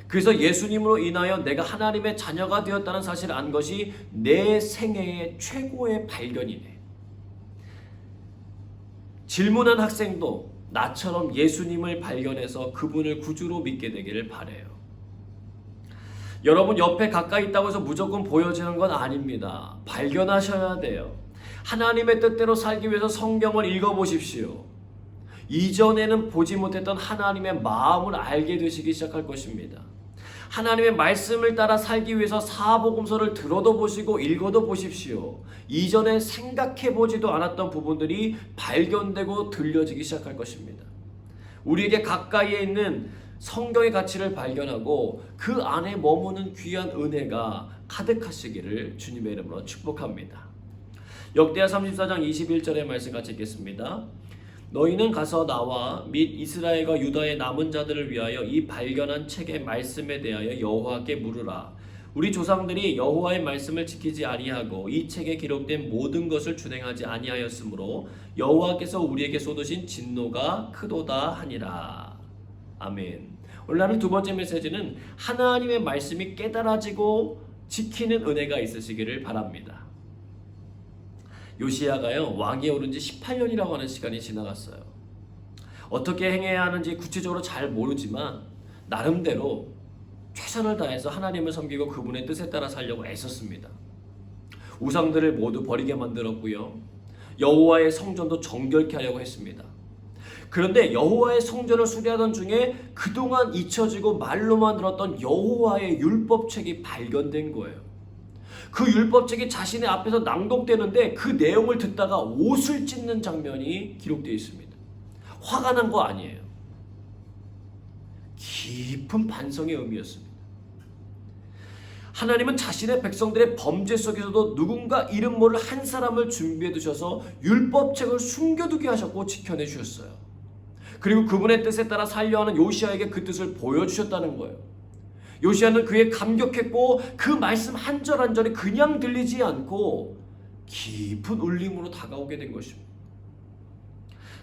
그래서 예수님으로 인하여 내가 하나님의 자녀가 되었다는 사실을 안 것이 내 생애의 최고의 발견이네. 질문한 학생도 나처럼 예수님을 발견해서 그분을 구주로 믿게 되기를 바라요. 여러분, 옆에 가까이 있다고 해서 무조건 보여지는 건 아닙니다. 발견하셔야 돼요. 하나님의 뜻대로 살기 위해서 성경을 읽어보십시오. 이전에는 보지 못했던 하나님의 마음을 알게 되시기 시작할 것입니다. 하나님의 말씀을 따라 살기 위해서 사복음서를 들어도 보시고 읽어도 보십시오. 이전에 생각해보지도 않았던 부분들이 발견되고 들려지기 시작할 것입니다. 우리에게 가까이에 있는 성경의 가치를 발견하고 그 안에 머무는 귀한 은혜가 가득하시기를 주님의 이름으로 축복합니다. 역대하 34장 21절의 말씀 같이 읽겠습니다. 너희는 가서 나와 및 이스라엘과 유다의 남은 자들을 위하여 이 발견한 책의 말씀에 대하여 여호와께 물으라. 우리 조상들이 여호와의 말씀을 지키지 아니하고 이 책에 기록된 모든 것을 준행하지 아니하였으므로 여호와께서 우리에게 쏟으신 진노가 크도다 하니라. 아멘. 오늘 나눌 두 번째 메시지는 하나님의 말씀이 깨달아지고 지키는 은혜가 있으시기를 바랍니다. 요시야가요, 왕위에 오른 지 18년이라고 하는 시간이 지나갔어요. 어떻게 행해야 하는지 구체적으로 잘 모르지만 나름대로 최선을 다해서 하나님을 섬기고 그분의 뜻에 따라 살려고 애썼습니다. 우상들을 모두 버리게 만들었고요, 여호와의 성전도 정결케 하려고 했습니다. 그런데 여호와의 성전을 수리하던 중에 그동안 잊혀지고 말로만 들었던 여호와의 율법책이 발견된 거예요. 그 율법책이 자신의 앞에서 낭독되는데 그 내용을 듣다가 옷을 찢는 장면이 기록되어 있습니다. 화가 난 거 아니에요. 깊은 반성의 의미였습니다. 하나님은 자신의 백성들의 범죄 속에서도 누군가 이름 모를 한 사람을 준비해 두셔서 율법책을 숨겨두게 하셨고 지켜내 주셨어요. 그리고 그분의 뜻에 따라 살려하는 요시아에게 그 뜻을 보여주셨다는 거예요. 요시아는 그에 감격했고 그 말씀 한 절 한 절이 그냥 들리지 않고 깊은 울림으로 다가오게 된 것입니다.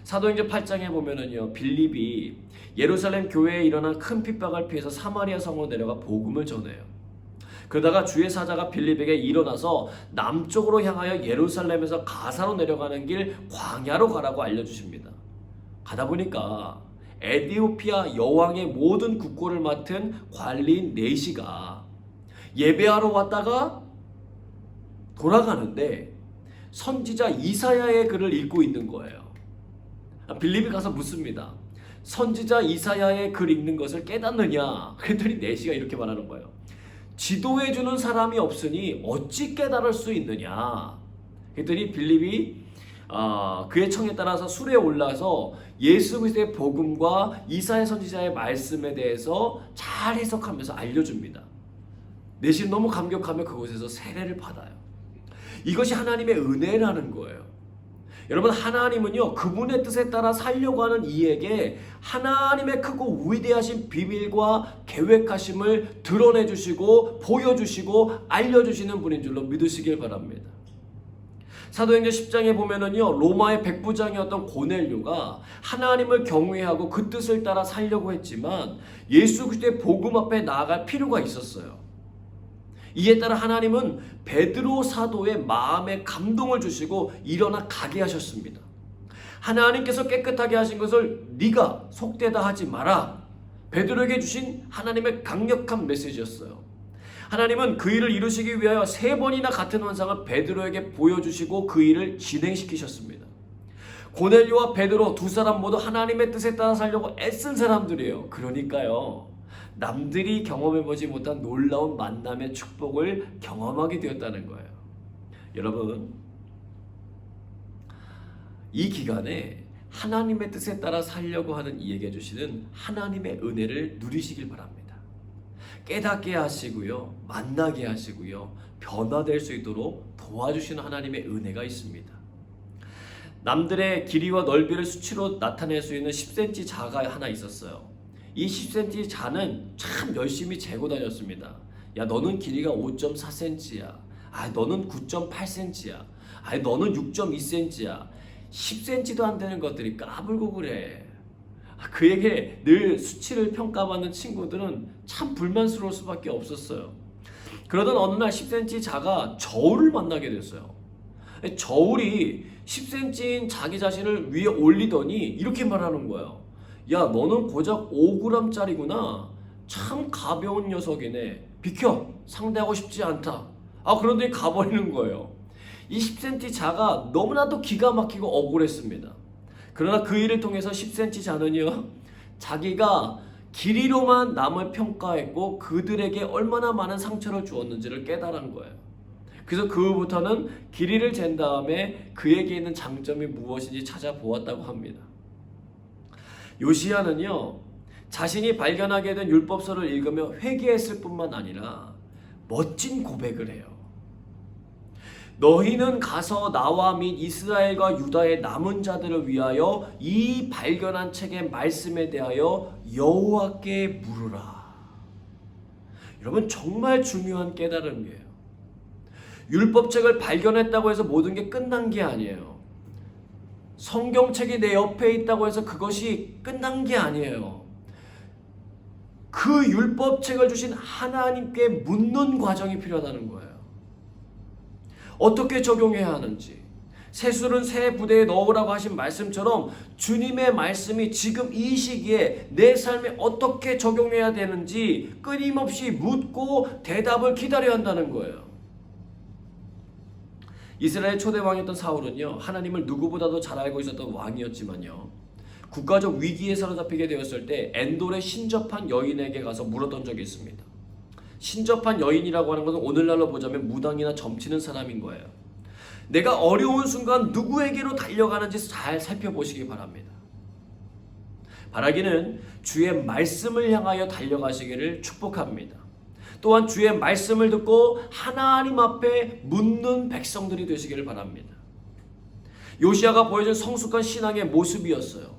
사도행전 8장에 보면은요, 빌립이 예루살렘 교회에 일어난 큰 핍박을 피해서 사마리아 성으로 내려가 복음을 전해요. 그러다가 주의 사자가 빌립에게 일어나서 남쪽으로 향하여 예루살렘에서 가사로 내려가는 길 광야로 가라고 알려주십니다. 가다 보니까 에티오피아 여왕의 모든 국고를 맡은 관리인 네시가 예배하러 왔다가 돌아가는데 선지자 이사야의 글을 읽고 있는 거예요. 빌립이 가서 묻습니다. 선지자 이사야의 글 읽는 것을 깨닫느냐? 그랬더니 네시가 이렇게 말하는 거예요. 지도해주는 사람이 없으니 어찌 깨달을 수 있느냐? 그랬더니 빌립이 그의 청에 따라서 수레에 올라서 예수 그리스도의 복음과 이사야 선지자의 말씀에 대해서 잘 해석하면서 알려줍니다. 내심 너무 감격하며 그곳에서 세례를 받아요. 이것이 하나님의 은혜라는 거예요. 여러분, 하나님은요, 그분의 뜻에 따라 살려고 하는 이에게 하나님의 크고 위대하신 비밀과 계획하심을 드러내주시고 보여주시고 알려주시는 분인 줄로 믿으시길 바랍니다. 사도행전 10장에 보면은요, 로마의 백부장이었던 고넬료가 하나님을 경외하고 그 뜻을 따라 살려고 했지만 예수 그리스도의 복음 앞에 나아갈 필요가 있었어요. 이에 따라 하나님은 베드로 사도의 마음에 감동을 주시고 일어나 가게 하셨습니다. 하나님께서 깨끗하게 하신 것을 네가 속되다 하지 마라. 베드로에게 주신 하나님의 강력한 메시지였어요. 하나님은 그 일을 이루시기 위하여 3번이나 같은 환상을 베드로에게 보여주시고 그 일을 진행시키셨습니다. 고넬료와 베드로 두 사람 모두 하나님의 뜻에 따라 살려고 애쓴 사람들이에요. 그러니까요, 남들이 경험해보지 못한 놀라운 만남의 축복을 경험하게 되었다는 거예요. 여러분, 이 기간에 하나님의 뜻에 따라 살려고 하는 이에게 주시는 하나님의 은혜를 누리시길 바랍니다. 깨닫게 하시고요, 만나게 하시고요, 변화될 수 있도록 도와주시는 하나님의 은혜가 있습니다. 남들의 길이와 넓이를 수치로 나타낼 수 있는 10cm 자가 하나 있었어요. 이 10cm 자는 참 열심히 재고 다녔습니다. 야, 너는 길이가 5.4cm야. 너는 9.8cm야. 너는 6.2cm야. 10cm도 안 되는 것들이 까불고 그래. 그에게 늘 수치를 평가받는 친구들은 참 불만스러울 수밖에 없었어요. 그러던 어느 날 10cm 자가 저울을 만나게 됐어요. 저울이 10cm인 자기 자신을 위에 올리더니 이렇게 말하는 거예요. 야, 너는 고작 5g짜리구나. 참 가벼운 녀석이네. 비켜. 상대하고 싶지 않다. 그런데 가버리는 거예요. 이 10cm 자가 너무나도 기가 막히고 억울했습니다. 그러나 그 일을 통해서 10cm 자는요, 자기가 길이로만 남을 평가했고 그들에게 얼마나 많은 상처를 주었는지를 깨달은 거예요. 그래서 그 후부터는 길이를 잰 다음에 그에게 있는 장점이 무엇인지 찾아보았다고 합니다. 요시야는요, 자신이 발견하게 된 율법서를 읽으며 회개했을 뿐만 아니라 멋진 고백을 해요. 너희는 가서 나와 및 이스라엘과 유다의 남은 자들을 위하여 이 발견한 책의 말씀에 대하여 여호와께 물으라. 여러분, 정말 중요한 깨달음이에요. 율법책을 발견했다고 해서 모든 게 끝난 게 아니에요. 성경책이 내 옆에 있다고 해서 그것이 끝난 게 아니에요. 그 율법책을 주신 하나님께 묻는 과정이 필요하다는 거예요. 어떻게 적용해야 하는지, 새술은 새 부대에 넣으라고 하신 말씀처럼 주님의 말씀이 지금 이 시기에 내 삶에 어떻게 적용해야 되는지 끊임없이 묻고 대답을 기다려야 한다는 거예요. 이스라엘 초대 왕이었던 사울은요, 하나님을 누구보다도 잘 알고 있었던 왕이었지만요, 국가적 위기에 사로잡히게 되었을 때 엔돌의 신접한 여인에게 가서 물었던 적이 있습니다. 신접한 여인이라고 하는 것은 오늘날로 보자면 무당이나 점치는 사람인 거예요. 내가 어려운 순간 누구에게로 달려가는지 잘 살펴보시기 바랍니다. 바라기는 주의 말씀을 향하여 달려가시기를 축복합니다. 또한 주의 말씀을 듣고 하나님 앞에 묻는 백성들이 되시기를 바랍니다. 요시야가 보여준 성숙한 신앙의 모습이었어요.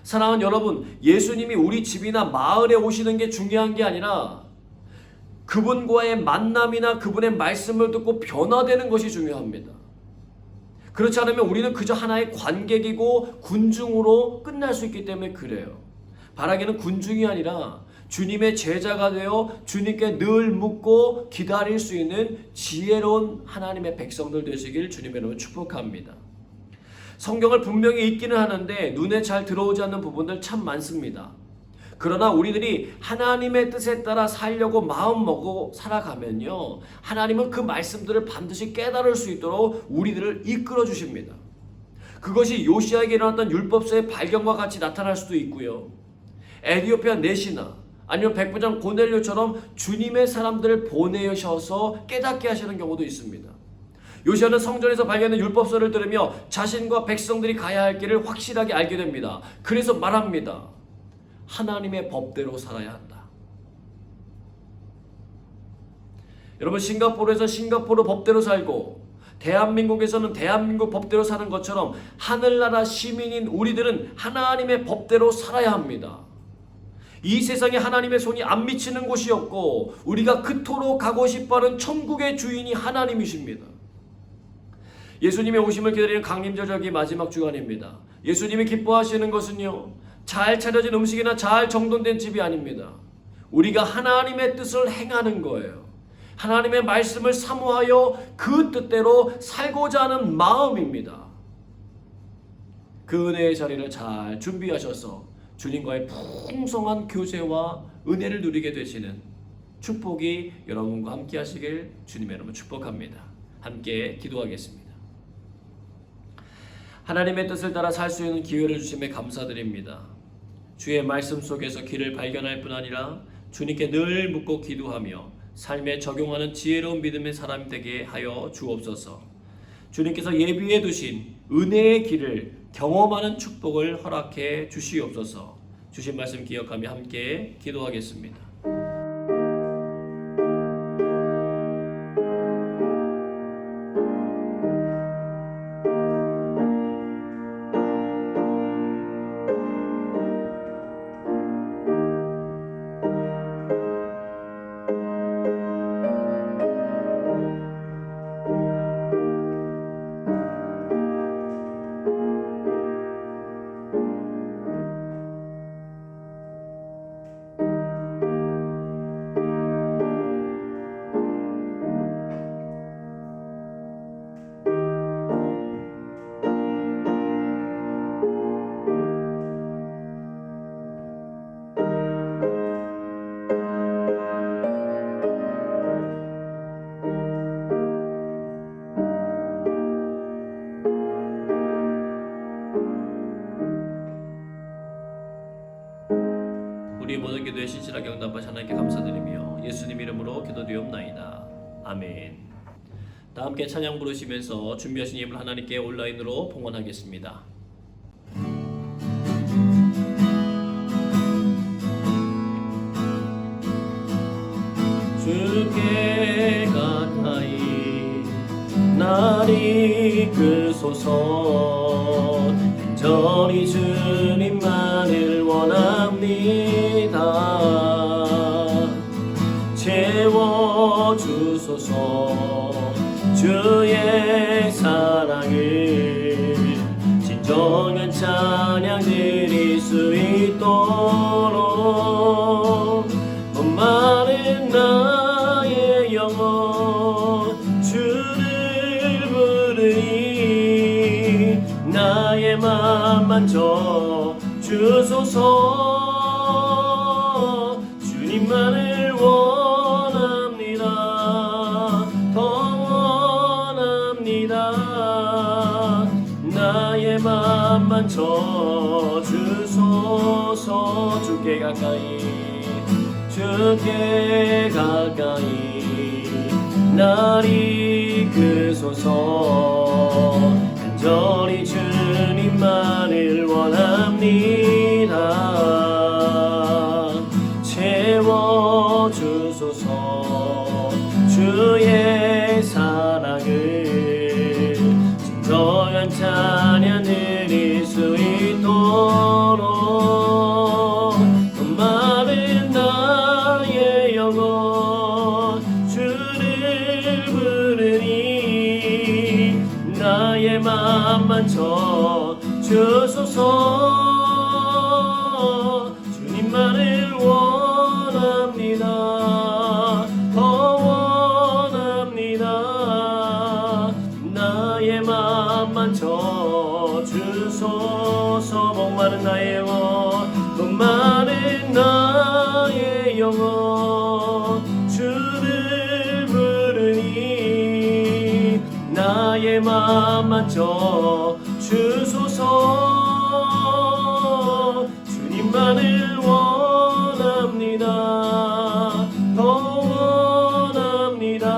사랑하는 여러분, 예수님이 우리 집이나 마을에 오시는 게 중요한 게 아니라 그분과의 만남이나 그분의 말씀을 듣고 변화되는 것이 중요합니다. 그렇지 않으면 우리는 그저 하나의 관객이고 군중으로 끝날 수 있기 때문에 그래요. 바라기는 군중이 아니라 주님의 제자가 되어 주님께 늘 묻고 기다릴 수 있는 지혜로운 하나님의 백성들 되시길 주님의 이름으로 축복합니다. 성경을 분명히 읽기는 하는데 눈에 잘 들어오지 않는 부분들 참 많습니다. 그러나 우리들이 하나님의 뜻에 따라 살려고 마음먹고 살아가면요, 하나님은 그 말씀들을 반드시 깨달을 수 있도록 우리들을 이끌어 주십니다. 그것이 요시야에게 일어났던 율법서의 발견과 같이 나타날 수도 있고요, 에디오피아 넷이나 아니면 백부장 고넬료처럼 주님의 사람들을 보내셔서 깨닫게 하시는 경우도 있습니다. 요시야는 성전에서 발견된 율법서를 들으며 자신과 백성들이 가야 할 길을 확실하게 알게 됩니다. 그래서 말합니다. 하나님의 법대로 살아야 한다. 여러분, 싱가포르에서 싱가포르 법대로 살고 대한민국에서는 대한민국 법대로 사는 것처럼 하늘나라 시민인 우리들은 하나님의 법대로 살아야 합니다. 이 세상에 하나님의 손이 안 미치는 곳이 없고 우리가 그토록 가고 싶어하는 천국의 주인이 하나님이십니다. 예수님의 오심을 기다리는 강림절기 마지막 주간입니다. 예수님이 기뻐하시는 것은요, 잘 차려진 음식이나 잘 정돈된 집이 아닙니다. 우리가 하나님의 뜻을 행하는 거예요. 하나님의 말씀을 사모하여 그 뜻대로 살고자 하는 마음입니다. 그 은혜의 자리를 잘 준비하셔서 주님과의 풍성한 교제와 은혜를 누리게 되시는 축복이 여러분과 함께 하시길 주님의 이름으로 축복합니다. 함께 기도하겠습니다. 하나님의 뜻을 따라 살 수 있는 기회를 주심에 감사드립니다. 주의 말씀 속에서 길을 발견할 뿐 아니라 주님께 늘 묻고 기도하며 삶에 적용하는 지혜로운 믿음의 사람 되게 하여 주옵소서. 주님께서 예비해 두신 은혜의 길을 경험하는 축복을 허락해 주시옵소서. 주신 말씀 기억하며 함께 기도하겠습니다. 우리 모든 기도에 신실하게 응답하신 하나님께 감사드리며 예수님 이름으로 기도드리옵나이다. 아멘. 다 함께 찬양 부르시면서 준비하신 예물 하나님께 온라인으로 봉헌하겠습니다. 주께 가까이 날 이끄소서. 간절히 주님만을 원합니다. 채워주소서. 주의 사랑을 진정한 찬양 드릴 수 있도록 목마른 나의 영혼 주를 부르니 나의 맘 만져 주소서. 주님만을 원합니다. 더 원합니다. 나의 맘 만져 주소서. 주께 가까이 주께 가까이 날 이끄소서. 간절히 주님만을 원합니다. 영혼 주를 부르니 나의 맘 만져 주소서. 주님만을 원합니다. 더 원합니다.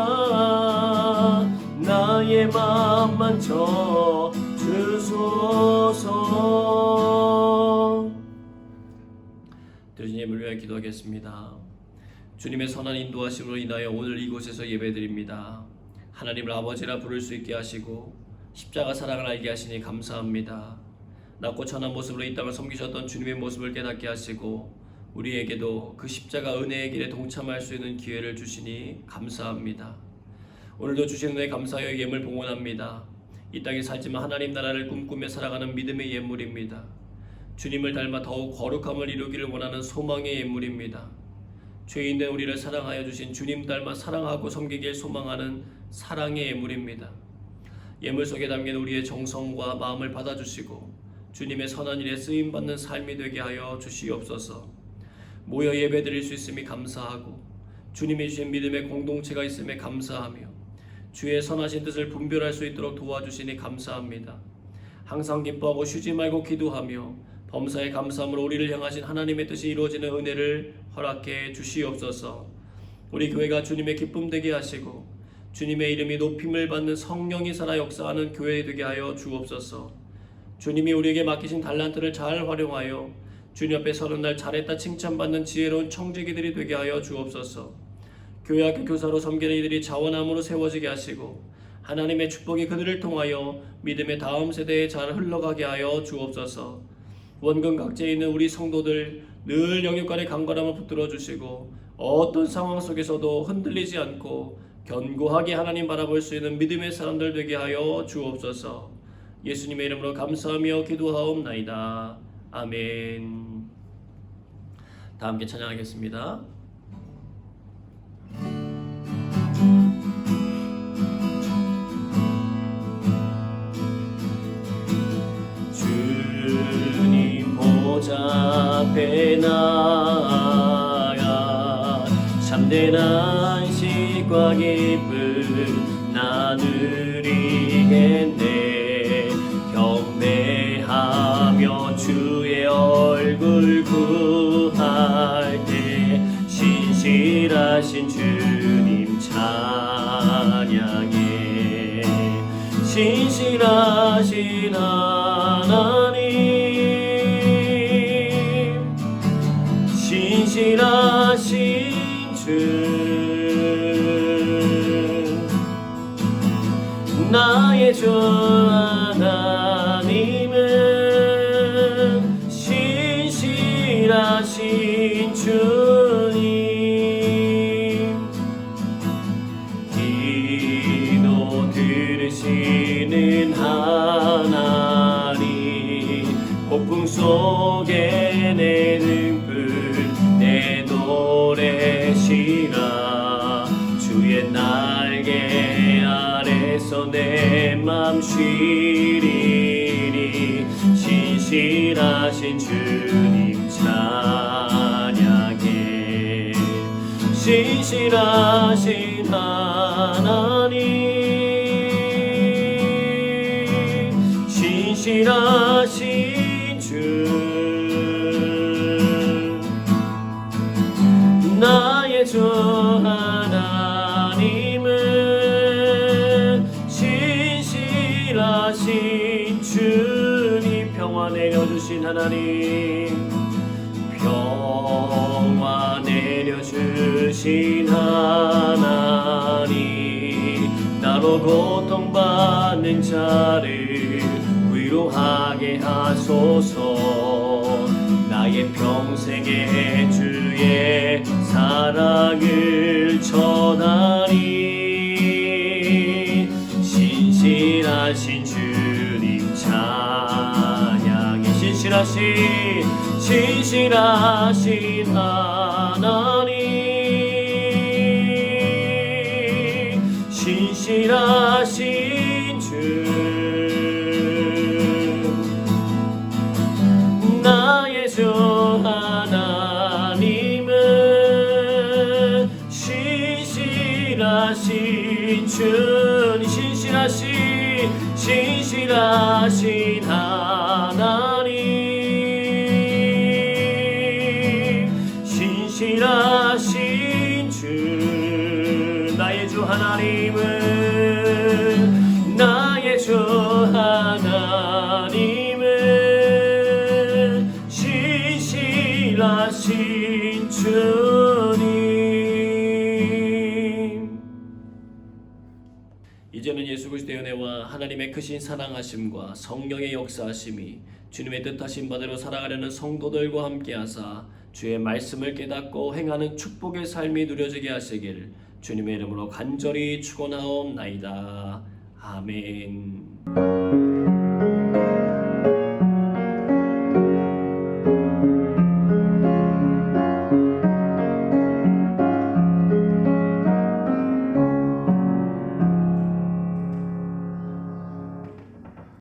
나의 맘 만져 주소서. 드린 예물을 위하여 기도하겠습니다. 주님의 선한 인도하심으로 인하여 오늘 이곳에서 예배드립니다. 하나님을 아버지라 부를 수 있게 하시고 십자가 사랑을 알게 하시니 감사합니다. 낮고 천한 모습으로 이 땅을 섬기셨던 주님의 모습을 깨닫게 하시고 우리에게도 그 십자가 은혜의 길에 동참할 수 있는 기회를 주시니 감사합니다. 오늘도 주신 은혜 감사하여 예물 봉헌합니다. 이 땅에 살지만 하나님 나라를 꿈꾸며 살아가는 믿음의 예물입니다. 주님을 닮아 더욱 거룩함을 이루기를 원하는 소망의 예물입니다. 죄인된 우리를 사랑하여 주신 주님 닮아 사랑하고 섬기길 소망하는 사랑의 예물입니다. 예물 속에 담긴 우리의 정성과 마음을 받아주시고 주님의 선한 일에 쓰임받는 삶이 되게 하여 주시옵소서. 모여 예배드릴 수 있음이 감사하고 주님이 주신 믿음의 공동체가 있음에 감사하며 주의 선하신 뜻을 분별할 수 있도록 도와주시니 감사합니다. 항상 기뻐하고 쉬지 말고 기도하며 범사에 감사함으로 우리를 향하신 하나님의 뜻이 이루어지는 은혜를 허락해 주시옵소서. 우리 교회가 주님의 기쁨 되게 하시고 주님의 이름이 높임을 받는 성령이 살아 역사하는 교회 되게 하여 주옵소서. 주님이 우리에게 맡기신 달란트를 잘 활용하여 주님 앞에 서는 날 잘했다 칭찬받는 지혜로운 청지기들이 되게 하여 주옵소서. 교회 학교 교사로 섬기는 이들이 자원함으로 세워지게 하시고 하나님의 축복이 그들을 통하여 믿음의 다음 세대에 잘 흘러가게 하여 주옵소서. 원근 각지에 있는 우리 성도들 늘 영육간의 강건함을 붙들어 주시고 어떤 상황 속에서도 흔들리지 않고 견고하게 하나님 바라볼 수 있는 믿음의 사람들 되게 하여 주옵소서. 예수님의 이름으로 감사하며 기도하옵나이다. 아멘. 다 함께 찬양하겠습니다. 주님 보좌 앞에 나아가 참된 안식과 기쁨 나누리겠네. 경배하며 주의 얼굴 구할 때 신실하신 주님 찬양해. 신실하신 하나님, 신실하신 주, 나의 주 하나님은 신실하신 주님. 기도 들으시는 하나님, 폭풍 속에 내 등불 내 노래시라. 주의 날개 아래서 내 맘 쉬리니. 신실하신 주님 찬양해. 신실하신 하나님, 신실하신 주, 나의 주 하나님은 신실하신 주님. 평화 내려주신 하나님, 평화 내려주신 하나님, 나로 고통받는 자를 위로하게 하소서. 나의 평생에 주의 사랑을 전하리. 신실하신 주님 찬양해. 신실하신 하나님, 신실하신 주, 나의 주 하나님은 신실하신 하나님, 신실하신 주, 나의 주 하나님은, 나의 주 하나님은 신실하신 주님. 이제는 예수 그리스도의 은혜와 하나님의 크신 사랑하심과 성령의 역사하심이 주님의 뜻하신 바대로 살아가려는 성도들과 함께하사 주의 말씀을 깨닫고 행하는 축복의 삶이 누려지게 하시길 주님의 이름으로 간절히 축원하옵나이다. 아멘.